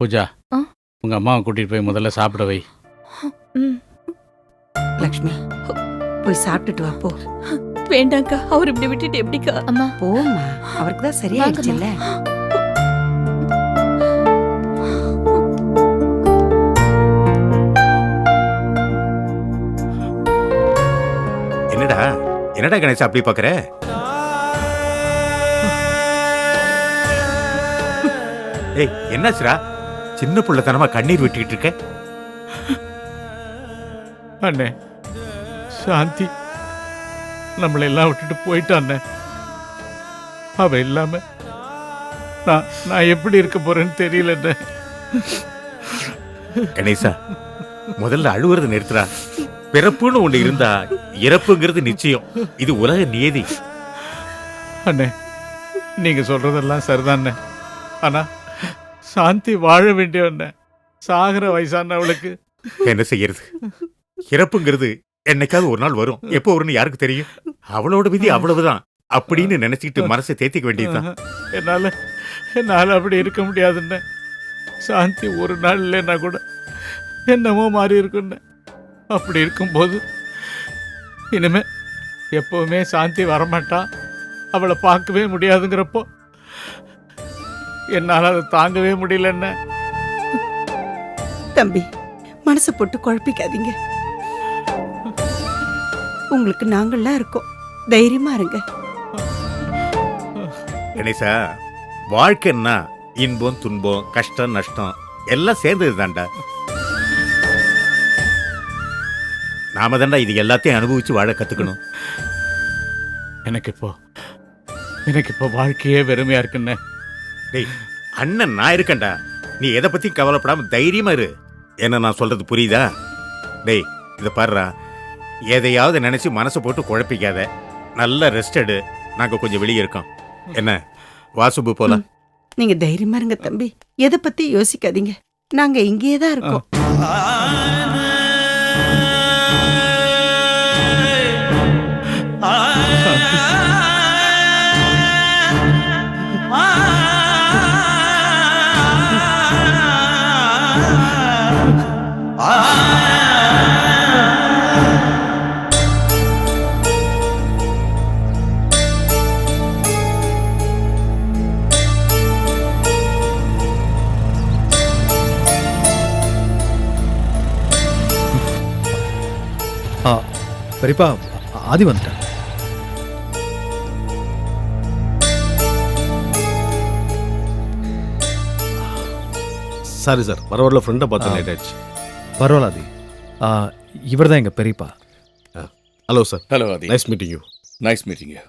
பூஜா ஆ? உங்க அம்மாவை கூட்டிட்டு போய் முதல்ல சாப்பிட வை. ம். லக்ஷ்மி போய் சாப்பிட்டுட்டு வா போ. வேண்டாங்க்கா, அவர் இப்படி விட்டுட்டு எப்படிக்கா? அம்மா போம்மா, அவருக்கு தான் சரியாயிடுச்சுல்ல. என்னடா என்னடா கணேசா அப்படி பாக்குற? ஏய் என்னாச்சுடா? சின்ன புள்ளத்தனமா கண்ணீர் விட்டுக்கிட்டு இருக்க. அண்ணே, சாந்தி நம்மளை எல்லாம் விட்டுட்டு போயிட்டான். அவ இல்லாம நான் எப்படி இருக்க போறேன்னு தெரியல. கணேசா முதல்ல அழுவுறது நிறுத்துறா. பிறப்புன்னு ஒண்ணு இருந்தா இறப்புங்கிறது நிச்சயம். இது உலக நியதி. அண்ணே, நீங்க சொல்றதெல்லாம் சரிதானே. ஆனா சாந்தி வாழ வேண்டிய சாகர வயசான அவளுக்கு என்ன செய்யறது? இறப்புங்கிறது என்னைக்காவது ஒரு நாள் வரும். எப்போ வரும்னு யாருக்கு தெரியும்? அவளோட விதி அவ்வளவுதான் அப்படின்னு நினைச்சுக்கிட்டு மனசை தேத்திக்க வேண்டியதுதான். என்னால அப்படி இருக்க முடியாதுன்னு. சாந்தி ஒரு நாள் இல்லைன்னா கூட என்னமோ மாறி இருக்குன்னு. அப்படி இருக்கும்போது இனிமே எப்பவுமே சாந்தி வரமாட்டா, அவளை பார்க்கவே முடியாதுங்கிறப்போ என்னால் அதை தாங்கவே முடியலன்னு. தம்பி, மனசை போட்டு குழப்பிக்காதீங்க. உங்களுக்கு நாங்கள்லாம் இருக்கோம், தைரியமா இருங்க. கணேசா, வாழ்க்கைன்னா இன்பம் துன்பம் கஷ்டம் நஷ்டம் எல்லாம் சேர்ந்தது தான்டா. நாம தான்டா இது எல்லாத்தையும் அனுபவிச்சு வாழ கத்துக்கணும். எனக்கு இப்போ வாழ்க்கையே வெறுமையா இருக்குன்னு. டேய் அண்ணன் நான் இருக்கேன்டா. நீ எதை பத்தி கவலைப்படாம தைரியமா இரு. என்ன நான் சொல்றது புரியுதா? டேய் இதை பாருடா, எதையாவது நினைச்சு மனசை போட்டு குழப்பிக்காத. நல்ல ரெஸ்ட் எடு. நாங்க கொஞ்சம் வெளியே இருக்கோம். என்ன வாசுபு போலாம். நீங்க தைரியமா இருங்க தம்பி, எதை பத்தி யோசிக்காதீங்க. நாங்க இங்கேயே தான் இருக்கோம். பெரியப்பா, ஆதி வந்துட்டேன். சாரி சார், வர வரல ஃப்ரெண்டை பார்த்து லேட் ஆயிடுச்சு. பரவாயில்ல ஆதி, இவர் தான் எங்கள் பெரியப்பா. Hello sir. Hello Aadhi. Nice meeting you. Nice meeting you.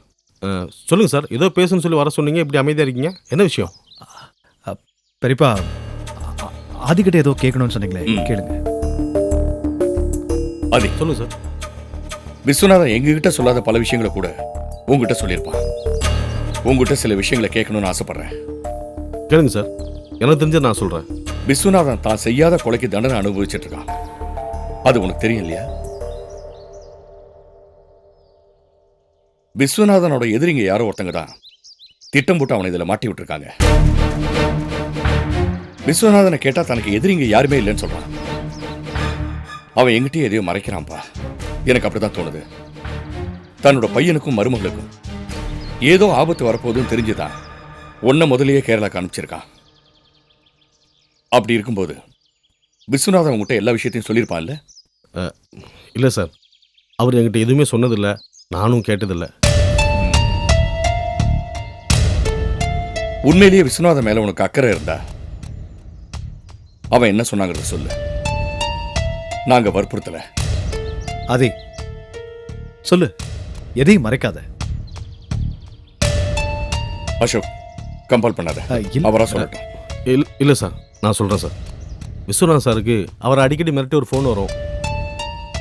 சொல்லுங்கள் சார், ஏதோ பேசணும்னு சொல்லி வர சொன்னீங்க, இப்படி அமைதியாக இருக்கீங்க, என்ன விஷயம்? பெரியப்பா, ஆதிக்கிட்ட ஏதோ கேட்கணும்னு சொன்னீங்களே, கேளுங்க. ஆதி சொல்லுங்கள் சார். விஸ்வநாதன் எங்ககிட்ட சொல்லாத பல விஷயங்களை கூட உங்ககிட்ட சொல்லியிருப்பான். உங்ககிட்ட சில விஷயங்களை கேட்கணும்னு ஆசைப்படுறேன். கேளுங்க சார், எனக்கு தெரிஞ்ச நான் சொல்கிறேன். விஸ்வநாதன் தான் செய்யாத கொலைக்கு தண்டனை அனுபவிச்சுட்டு இருக்கான். அது உனக்கு தெரியும் இல்லையா? விஸ்வநாதனோட எதிரிங்க யாரோ ஒருத்தங்க தான் திட்டம் போட்டு அவனை இதில் மாட்டி விட்டுருக்காங்க. விஸ்வநாதனை கேட்டா தனக்கு எதிரிங்க யாருமே இல்லைன்னு சொல்றான். அவன் எங்கிட்டயே எதையோ மறைக்கிறான்ப்பா. எனக்கு அப்படிதான் தோணுது. தன்னோட பையனுக்கும் மருமகளுக்கும் ஏதோ ஆபத்து வரப்போகுதுன்னு தெரிஞ்சுதான் உன்னை முதலையே கேரளாக்கு அனுப்பிச்சிருக்கான். அப்படி இருக்கும்போது விஸ்வநாதன் உங்ககிட்ட எல்லா விஷயத்தையும் சொல்லியிருப்பான்ல? இல்லை சார், அவர் என்கிட்ட எதுவுமே சொன்னதில்லை, நானும் கேட்டதில்லை. உண்மையிலேயே விஸ்வநாதன் மேல உனக்கு அக்கறை இருந்தா அவன் என்ன சொன்னாங்கிறத சொல்லு. நாங்க வற்புறுத்தல. ஆதி சொல்லு, எதையும் மறைக்காத. அசோக், கம்பல் பண்ணாத. அவரா சொல்லட்டும். இல்லை சார், நான் சொல்கிறேன் சார். விஸ்வநாத் சாருக்கு அவரை அடிக்கடி மிரட்டி ஒரு ஃபோன் வரும்.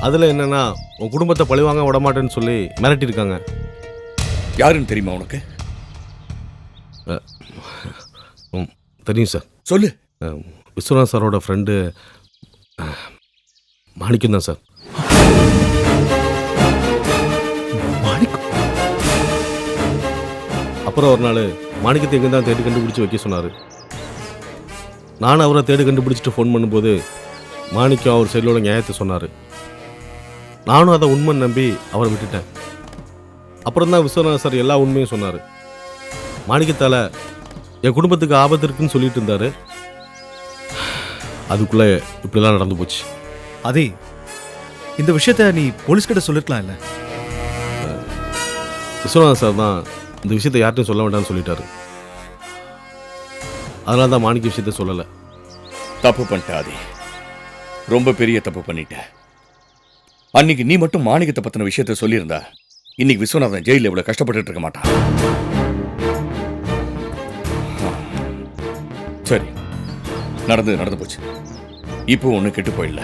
அதில் என்னென்னா, உன் குடும்பத்தை பழிவாங்க விடமாட்டேன்னு சொல்லி மிரட்டியிருக்காங்க. யாருன்னு தெரியுமா உனக்கு? தெரியும் சார். சொல்லு. விஸ்வநாத் சாரோட ஃப்ரெண்டு மாணிக்கம் தான் சார். அப்புறம் ஒரு நாள் மாணிக்கத்தை எங்கே தான் தேடி கண்டுபிடிச்சி வைக்க சொன்னார். நானும் அவரை தேடி கண்டுபிடிச்சிட்டு ஃபோன் பண்ணும்போது மாணிக்கம் அவர் சைடிலோட நியாயத்தை சொன்னார். நானும் அதை உண்மை நம்பி அவரை விட்டுட்டேன். அப்புறம் தான் விஸ்வநாதன் சார் எல்லா உண்மையும் சொன்னார். மாணிக்கத்தால் என் குடும்பத்துக்கு ஆபத்து இருக்குன்னு சொல்லிட்டு இருந்தார். அதுக்குள்ளே இப்படிலாம் நடந்து போச்சு. அதே இந்த விஷயத்த நீ போலீஸ்கிட்ட சொல்லிருக்கலாம் இல்லை? விஸ்வநாதன் சார் தான் இந்த விஷயத்தை யார்ட்டையும் சொல்ல வேண்டாம்னு சொல்லிட்டாரு. அதனால தான் மாணிக்க விஷயத்த சொல்லலை. தப்பு பண்ணிட்ட ஆதி, ரொம்ப பெரிய தப்பு பண்ணிட்ட. அன்னைக்கு நீ மட்டும் மாணிக்கத்தை பத்தின விஷயத்த சொல்லியிருந்தா இன்னைக்கு விஸ்வநாதன் ஜெயில இவ்வளவு கஷ்டப்பட்டு இருக்க மாட்டான். சரி, நடந்து போச்சு. இப்போ ஒண்ணு கெட்டு போயிடல.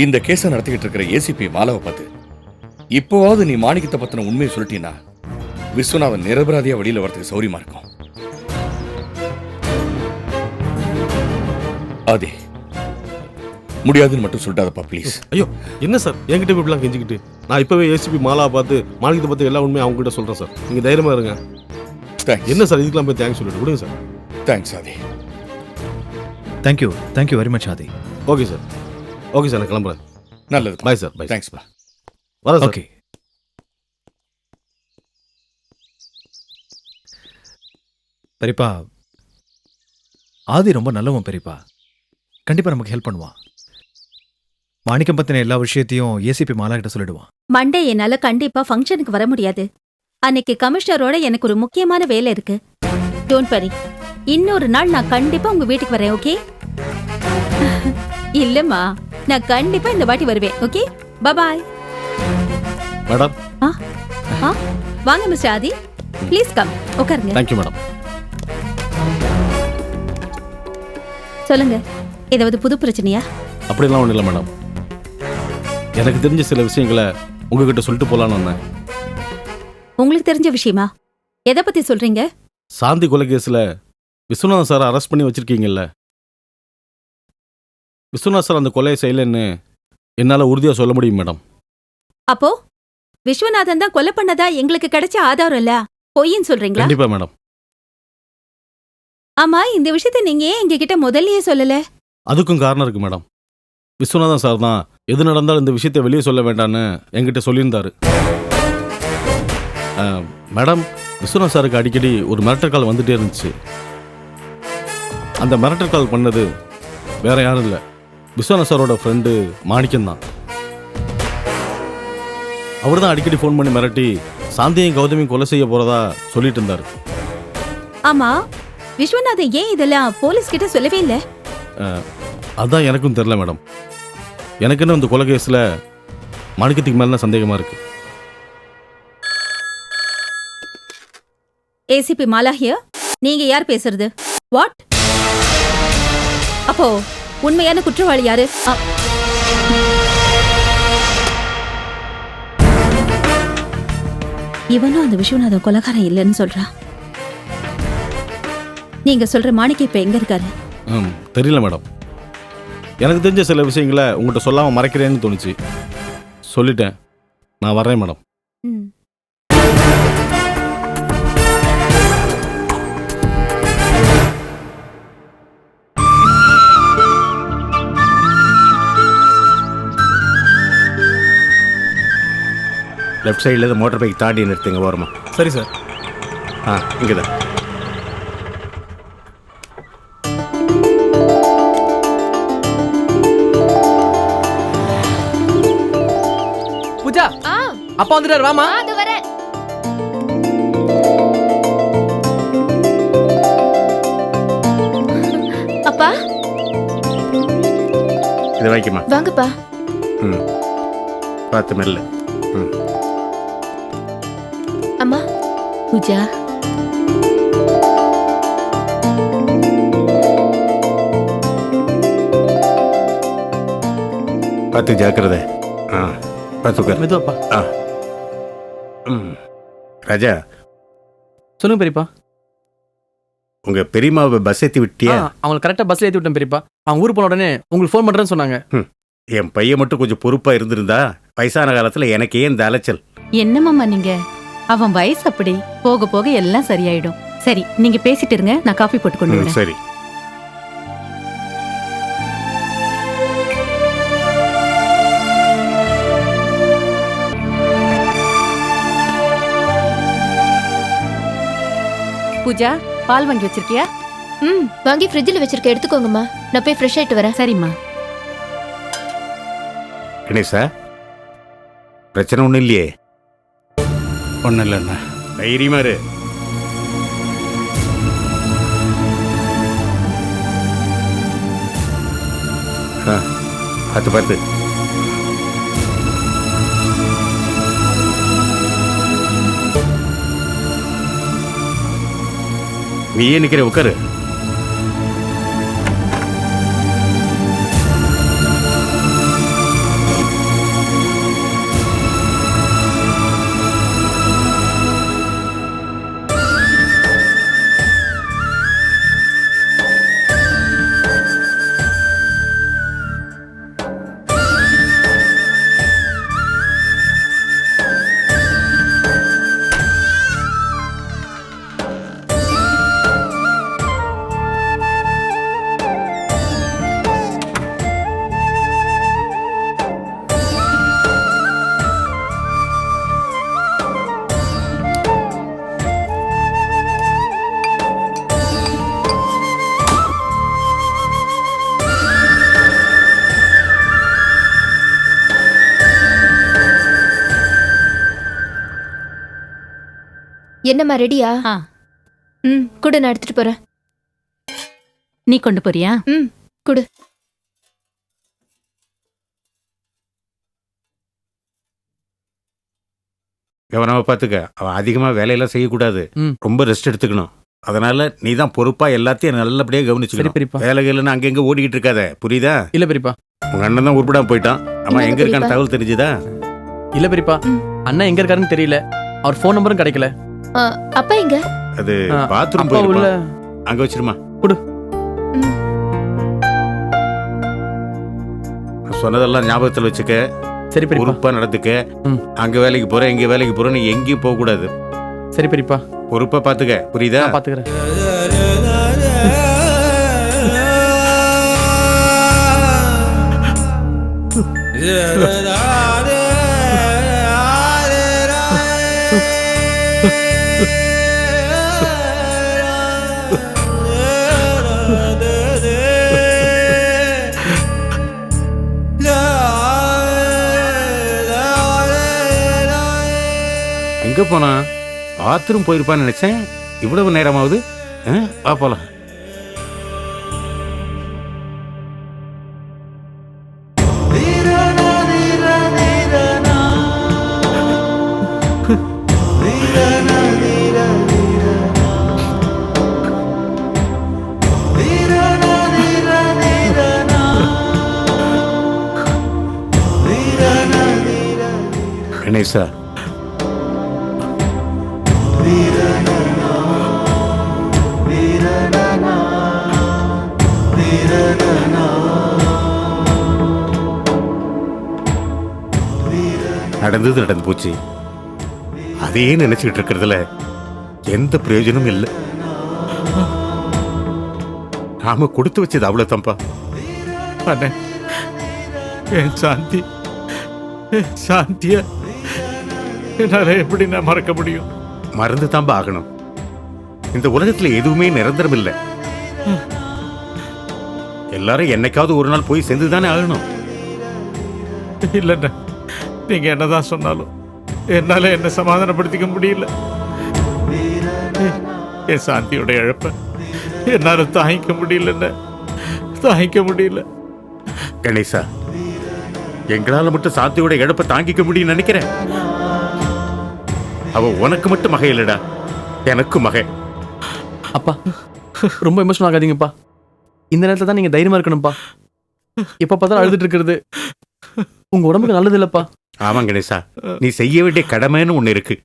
இந்த கேஸை நடத்திக்கிட்டு இருக்கிற ஏசிபி மாலாவை பார்த்து இப்போவாவது நீ மாணிக்கத்தை பத்தின உண்மையை சொல்லிட்டீன்னா விஸ்வநாதன் நிரபராதியா வெளியில வரதுக்கு சௌரியமா இருக்கும். அதே முடியாதுன்னு மட்டும் சொல்லிட்டாதப்பா ப்ளீஸ். ஐயோ என்ன சார் என்கிட்ட இப்படிலாம் கெஞ்சிக்கிட்டு? நான் இப்போவே ஏசிபி மாலாவை பார்த்து மாணிக்கத்தை பார்த்து எல்லா உண்மையும் அவங்க கிட்ட சொல்கிறேன் சார். நீங்கள் தைரியமாக இருங்க. தேங்க்ஸ். என்ன சார் இதுக்கெல்லாம் போய் தேங்க்ஸ் சொல்லிட்டு விடுங்க சார். தேங்க்ஸ் ஆதி. தேங்க்யூ வெரி மச் ஆதி. ஓகே சார், நான் கிளம்புறேன். நல்லது. Bye sir. பாய். தேங்க்ஸ்ப்பா. வரேன் சார். ஓகே. பெரியப்பா, ஆதி ரொம்ப நல்லவன் பெரியப்பா. கண்டிப்பா நமக்கு ஹெல்ப் பண்ணுவான். மாணிக்கம் பத்தின எல்லா விஷயத்தையும் ஏசிபி மாலா கிட்ட சொல்லிடுவான். மண்டே என்னால கண்டிப்பா ஃபங்க்ஷனுக்கு வர முடியாது. அன்னைக்கு கமிஷனரோட எனக்கு ஒரு முக்கியமான வேலை இருக்கு. டோன்ட் வரி, இன்னொரு நாள் நான் கண்டிப்பா உங்க வீட்டுக்கு வரேன். ஓகே? இல்லம்மா, நான் கண்டிப்பா இந்த வாட்டி வருவேன். ஓகே, பாய். மேடம். வாங்க மிஸ்டர் ஆதி, ப்ளீஸ் கம், உட்காருங்க. Thank you madam. சொல்லுங்க, ஏதாவது புது பிரச்சனையா? அப்படிலாம் ஒன்றும் இல்லை மேடம். எனக்கு தெரிஞ்ச சில விஷயங்களை உங்ககிட்ட சொல்லிட்டு போகலான்னு வந்தேன். உங்களுக்கு தெரிஞ்ச விஷயமா? எதை பத்தி சொல்றீங்க? சாந்தி கொலை கேஸில் விஸ்வநாதன் சாரை அரெஸ்ட் பண்ணி வச்சிருக்கீங்கல்ல. விஸ்வநாத் சார் அந்த கொலையை செய்யலைன்னு என்னால் உறுதியாக சொல்ல முடியும் மேடம். அப்போ விஸ்வநாதன் தான் கொலை பண்ணதா எங்களுக்கு கிடைச்ச ஆதாரம் இல்ல, பொய்ன்னு சொல்றீங்களா? கண்டிப்பாக மேடம். ஆமா, இந்த விஷயத்தை நீங்க ஏன் எங்ககிட்ட முதல்லயே சொல்லல? அதுக்கும் காரணம் இருக்கு மேடம். விஸ்வநாதன் சார் தான் எது நடந்தாலும் இந்த விஷயத்தை வெளியே சொல்ல வேண்டான்னு என்கிட்ட சொல்லியிருந்தாரு. மேடம், விஸ்வநாத் சாருக்கு அடிக்கடி ஒரு மிரட்டல் கால் வந்துட்டே இருந்துச்சு. அந்த மிரட்டல் கால் பண்ணது வேற யாரும் இல்லை, விஸ்வநாத் சாரோட ஃப்ரெண்டு மாணிக்கம் தான். அவர் தான் அடிக்கடி ஃபோன் பண்ணி மிரட்டி சாந்தியும் கௌதமியும் கொலை செய்ய போறதா சொல்லிட்டு இருந்தாரு. ஆமா, விஸ்வநாதன் ஏன் இதெல்லாம் போலீஸ் கிட்ட சொல்லவே இல்ல? அதான் எனக்கும் தெரியல மேடம். எனக்குன்னு இந்த கொலை கேஸில் மாணிக்கத்துக்கு மேலே சந்தேகமாக இருக்கு. ACP Mala here. நீங்க யார் பேசுறது? வாட்? அப்போ உண்மையான குற்றவாளி யாரு? இவனும் அந்த விஸ்வநாதன் கொலைகாரன் இல்லைன்னு சொல்றான். நீங்க சொல்ற மாணிக்கம் இப்ப எங்க இருக்காரு? தெரியல மேடம். எனக்கு தெரிஞ்ச சில விஷயங்களை உங்கள்கிட்ட சொல்லாமல் மறைக்கிறேன்னு தோணுச்சு. சொல்லிட்டேன். நான் வர்றேன் மேடம். லெஃப்ட் சைடில் மோட்டர் பைக் தாண்டி நிறுத்துங்க ஓரமா. சரி சார். இங்கே தான். பூஜா, அப்பா வந்துட்டாரு, வாமா. அப்பா. இதை வைக்குமா? வாங்கப்பா. பார்த்து மெல்ல. அம்மா. பூஜா. பார்த்து ஜாக்கிரதை. மெதுவாப்பா. ராஜா, சொல்லுங்க பெரியப்பா. உங்க பெரியம்மாவை பஸ் ஏற்றி விட்டியா? அவங்க கரெக்டாக பஸ்ல ஏற்றி விட்டேன் பெரியப்பா. அவங்க ஊர் போன உடனே உங்களுக்கு ஃபோன் பண்ணுறேன்னு சொன்னாங்க. என் பையன் மட்டும் கொஞ்சம் பொறுப்பா இருந்திருந்தா வயசான காலத்துல எனக்கே இந்த அலைச்சல். என்னமாம்மா நீங்க? அவன் வயசு அப்படி, போக போக எல்லாம் சரியாயிடும். சரி, நீங்க பேசிட்டு இருங்க, நான் காஃபி போட்டு கொண்டு வரேன். சரி. பூஜா பால் வாங்கி வச்சிருக்கியா? வாங்கி ஃப்ரிட்ஜில் வச்சிருக்க, எடுத்துக்கோங்கம்மா. நான் போய் ஃப்ரெஷ் ஆயிட்டு வரேன். சரிம்மா. கணேசா, பிரச்சனை ஒன்றும் இல்லையே? ஒன்றும் இல்லைண்ணா. தைரியமா இரு. பார்த்து பார்த்து. நீ ஏன் நிக்கிற? உட்காரு. என்னம்மா, ரெடியா? ஆ. கூட நான் எடுத்துட்டு போறேன். நீ கொண்டு போறியா? கொடு. கவனமா பார்த்துக்க. அவன் அதிகமா வேலையெல்லாம் செய்யக்கூடாது. ரொம்ப ரெஸ்ட் எடுத்துக்கணும். அதனால நீ தான் பொறுப்பா எல்லாத்தையும் நல்லபடியா சரி கவனிச்சுக்கணும். பெரியப்பா. வேலைகள்னு அங்கங்க ஓடிக்கிட்டு இருக்காத, புரியுதா? இல்ல பெரியப்பா. உங்க அண்ணன் தான் உருப்படாம போயிட்டான். அம்மா இல்ல எங்க இருக்கான்னு பெரியப்பா. தகவல் தெரிஞ்சுதா? இல்ல பெரியப்பா, அண்ணா எங்க இருக்காருன்னு தெரியல. அவர் ஃபோன் நம்பரும் கிடைக்கல. அப்பா எங்க? அது ஆ, பாத்ரூம் அப்பா உள்ள. போயிருப்பான். அங்க வச்சிருமா. கொடு. நான் சொன்னதெல்லாம் ஞாபகத்துல வச்சுக்க. சரி பெரியப்பா. பொறுப்பா நடந்துக்க. ம். அங்க வேலைக்கு போறேன் இங்க வேலைக்கு போறேன்னு எங்கேயும் போக கூடாது. சரி பெரியப்பா, பொறுப்பா பாத்துக்க, புரியுதா? நான் பாத்துக்கிறேன். எங்க போனா? பாத்ரூம் போயிருப்பான்னு நினைச்சேன். இவ்வளவு நேரமாவது. வா போலாம். கணேசா, நடந்தது நடந்து போச்சு. அதையே நினைச்சுக்கிட்டு இருக்கிறதுல எந்த பிரயோஜனமும் இல்லை. நாம கொடுத்து வச்சது அவ்வளவுதான்ப்பா. அண்ணே, என் சாந்தி, என் சாந்திய என்னால எப்படி நான் மறக்க முடியும்? மறந்து தான்பா ஆகணும். இந்த உலகத்துல எதுவுமே நிரந்தரம் இல்லை. எல்லாரும் என்னைக்காவது ஒரு நாள் போய் சேர்ந்துதானே ஆகணும். இல்லைண்ணே, நீங்க என்னதான் சொன்னாலும் என்னால என்ன சமாதானப்படுத்திக்க முடியல. என் சாந்தியோட இழப்ப என்னால தாங்கிக்க முடியலன்னு தாங்கிக்க முடியல. கணேசா, எங்களால மட்டும் சாந்தியோட இழப்பை தாங்கிக்க முடியும் நினைக்கிறேன். அவ உனக்கு மட்டும் மகை இல்லடா, எனக்கு மகை. அப்பா ரொம்ப எமோஷனல் ஆகாதீங்கப்பா. இந்த நேரத்துல தான் நீங்க தைரியமா இருக்கணும்ப்பா. எப்ப பார்த்தாலும் அழுதுட்டு இருக்கிறது உங்க உடம்புக்கு நல்லது இல்லப்பா. ஆமா கணேசா, நீ செய்ய வேண்டிய கடமைன்னு ஒண்ணு இருக்கு.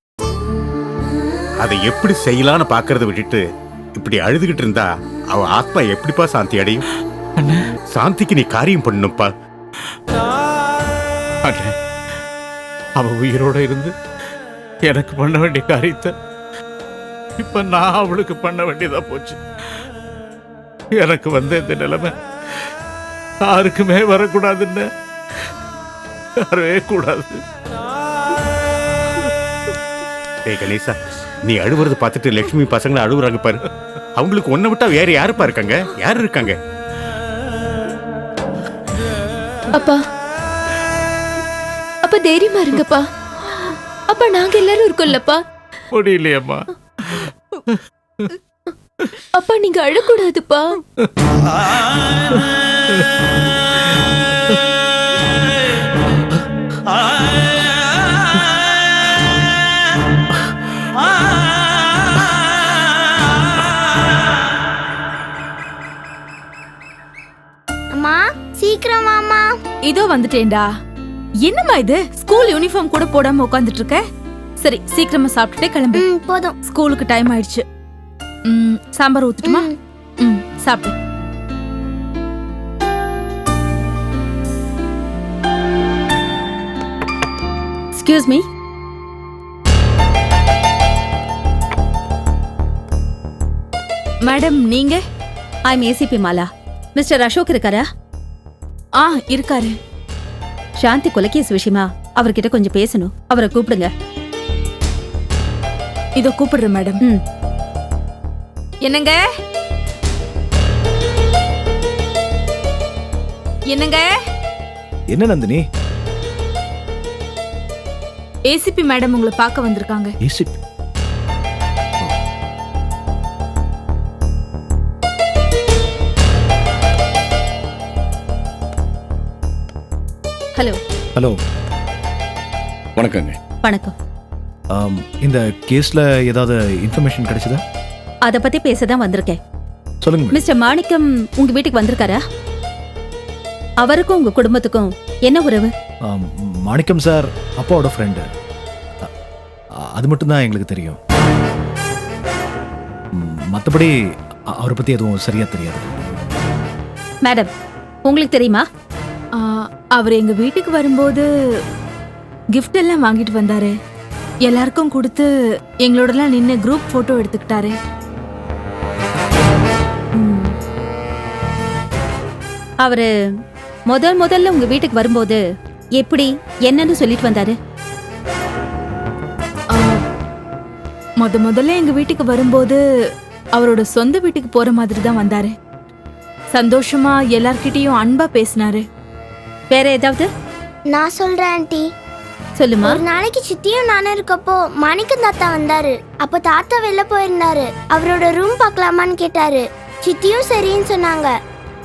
அதை எப்படி செய்யலான்னு பாக்குறத விட்டுட்டு இப்படி அழுதுகிட்டு இருந்தா அவ ஆத்மா எப்படிப்பா சாந்தி அடையும்? சாந்திக்கு நீ காரியம் பண்ணணும்ப்பா. அண்ணே, அவ உயிரோட இருந்து எனக்கு பண்ண வேண்டிய காரியத்தை இப்ப நான் அவளுக்கு பண்ண வேண்டியதா போச்சு. எனக்கு வந்த இந்த நிலைமை யாருக்குமே வரக்கூடாதுன்னு, வரவே கூடாது. ஏய் கணேசா, நீ அழுவுறது பார்த்துட்டு லட்சுமி பசங்களை அழுவுறாங்க பாரு. அவங்களுக்கு ஒன்ன விட்டா வேற யாருப்பா இருக்காங்க? யாரு இருக்காங்க? அப்பா அப்பா தைரியமா இருங்கப்பா. அப்பா நாங்க எல்லாரும் இருக்கோம்லப்பா. முடியலையம்மா. அப்பா நீங்க அழக்கூடாதுப்பா. அம்மா சீக்கிரம் வாமா. இதோ வந்துட்டேன்டா. என்னம்மா இது, ஸ்கூல் யூனிஃபார்ம் கூட போடாம உட்காந்துட்டு இருக்க? சரி சீக்கிரமா சாப்பிட்டுட்டே கிளம்பு. போதும். ஸ்கூலுக்கு டைம் ஆயிடுச்சு. சாம்பார் ஊத்துட்டுமா? சாப்பிடு. Excuse me. மேடம் நீங்க? I am ACP Mala. Mister Ashok இருக்காரா? இருக்காரு. சாந்தி கொலைகேஸ் விஷயமா அவர்கிட்ட கொஞ்சம் பேசணும். அவரை கூப்பிடுங்க. இதோ கூப்பிடுறேன் மேடம். என்னங்க என்னங்க? என்ன நந்தினி? ஏசிபி மேடம் உங்களை பார்க்க வந்திருக்காங்க. ஏசிபி? ஹலோ. ஹலோ. வணக்கங்க. வணக்கம். இந்த கேஸ்ல ஏதாவது இன்ஃபர்மேஷன் கிடைச்சதா? அத பத்தி பேசதான் வந்திருக்கேன். சொல்லுங்க. மிஸ்டர் மாணிக்கம் உங்க வீட்டுக்கு வந்திருக்காரா? அவருக்கும் உங்க குடும்பத்துக்கும் என்ன உறவு? மாணிக்கம் சார் அப்பாவோட ஃப்ரெண்டு. அது மட்டும் தான் எங்களுக்கு தெரியும். மற்றபடி அவரை பத்தி எதுவும் சரியா தெரியாது. மேடம் உங்களுக்கு தெரியுமா? அவர் எங்க வீட்டுக்கு வரும்போது கிஃப்ட் எல்லாம் வாங்கிட்டு வந்தாரு. எல்லாருக்கும் கொடுத்து எங்களோடலாம் நின்று குரூப் போட்டோ எடுத்துக்கிட்டாரு. அவரு முதல்ல உங்க வீட்டுக்கு வரும்போது எப்படி என்னன்னு சொல்லிட்டு வந்தாரு? முதல்ல எங்க வீட்டுக்கு வரும்போது அவரோட சொந்த வீட்டுக்கு போற மாதிரி தான் வந்தாரு. சந்தோஷமா எல்லார்கிட்டயும் அன்பா பேசினாரு. வேற ஏதாவது? நான் சொல்றேன் ஆண்டி. சொல்லுமா. ஒரு நாளைக்கு சித்தியும் நானும் இருக்கப்போ மாணிக்கம் தாத்தா வந்தாரு. அப்போ தாத்தா வெளில போயிருந்தாரு. அவரோட ரூம் பார்க்கலாமான்னு கேட்டாரு. சித்தியும் சரின்னு சொன்னாங்க.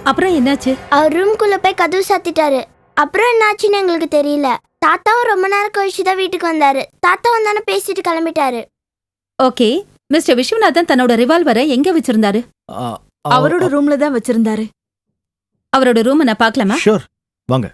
அப்புறம் என்னாச்சு? அவர் ரூம்குள்ள போய் கதவு சாத்திட்டாரு. அப்புறம் என்னாச்சுன்னு எங்களுக்கு தெரியல. தாத்தாவும் ரொம்ப நேரம் கழிச்சு தான் வீட்டுக்கு வந்தாரு. தாத்தா வந்தானே பேசிட்டு கிளம்பிட்டாரு. ஓகே. மிஸ்டர் விஸ்வநாதன் தன்னோட ரிவால்வரை எங்க வச்சிருந்தாரு? அவரோட ரூம்ல தான் வச்சிருந்தாரு. அவரோட ரூம் நான் பார்க்கலாமா? ஷூர், வாங்க.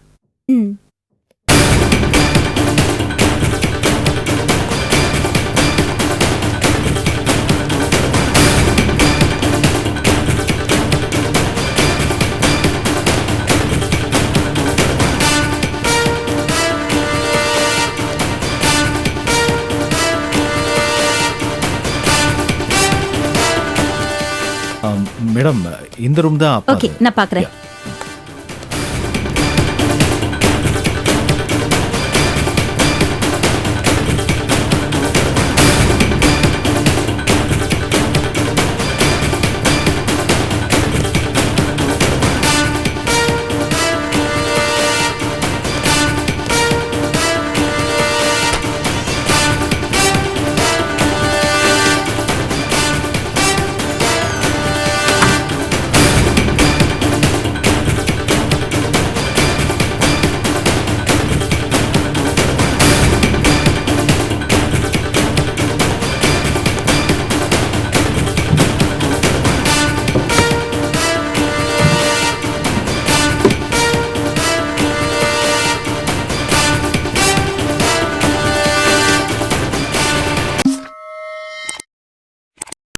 மேடம் இந்த ரூம் தான். ஓகே நான் பார்க்கறேன்.